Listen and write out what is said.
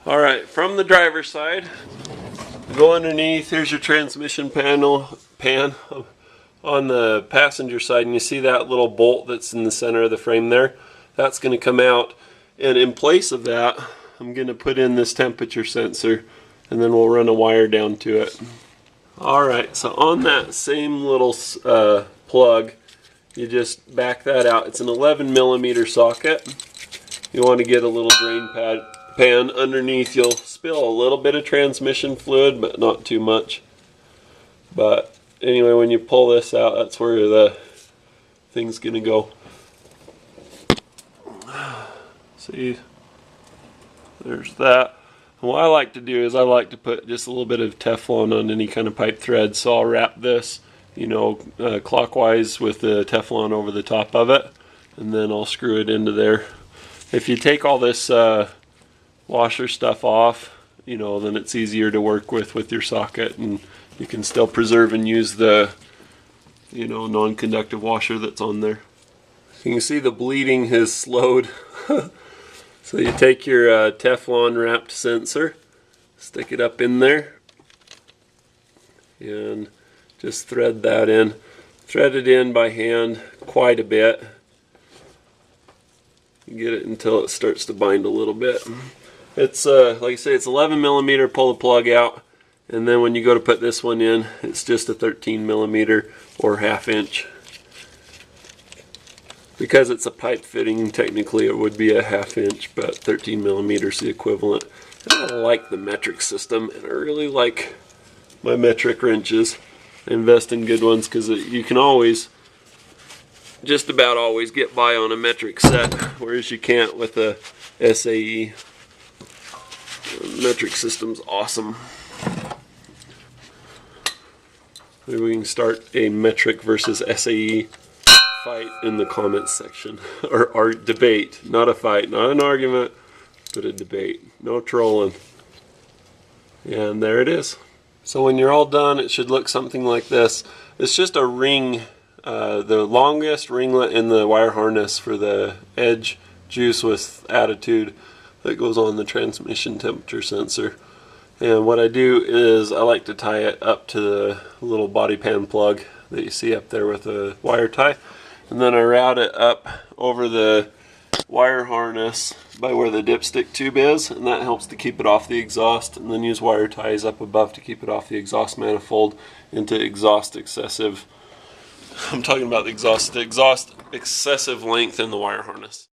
Alright, from the driver's side, go underneath. Here's your transmission pan on the passenger side, and you see that little bolt that's in the center of the frame there? That's going to come out, and in place of that I'm going to put in this temperature sensor, and then we'll run a wire down to it. Alright, so on that same little plug, you just back that out. It's an 11mm socket. You want to get a little drain pan underneath. You'll spill a little bit of transmission fluid, but not too much. But anyway, when you pull this out, that's where the thing's going to go. See, there's that. And what I like to do is I like to put just a little bit of Teflon on any kind of pipe thread. So I'll wrap this, clockwise with the Teflon over the top of it, and then I'll screw it into there. If you take all this washer stuff off, then it's easier to work with your socket, and you can still preserve and use the non-conductive washer that's on there. You can see the bleeding has slowed. So you take your Teflon wrapped sensor, stick it up in there, and just thread that in. Thread it in by hand quite a bit. Get it until it starts to bind a little bit. It's like I say, it's 11mm. Pull the plug out, and then when you go to put this one in, it's just a 13mm or 1/2 inch. Because it's a pipe fitting, technically it would be a 1/2 inch, but 13mm is the equivalent. And I like the metric system, and I really like my metric wrenches. I invest in good ones because you can always, just about always, get by on a metric set, whereas you can't with a SAE. The metric system's awesome. Maybe we can start a metric versus SAE fight in the comments section, or debate. Not a fight, not an argument, but a debate. No trolling. And there it is. So when you're all done, it should look something like this. It's just a ring, the longest ringlet in the wire harness for the edge juice with attitude that goes on the transmission temperature sensor. And what I do is I like to tie it up to the little body pan plug that you see up there with a wire tie. And then I route it up over the wire harness by where the dipstick tube is, and that helps to keep it off the exhaust, and then use wire ties up above to keep it off the exhaust manifold into exhaust excessive. I'm talking about the exhaust excessive length in the wire harness.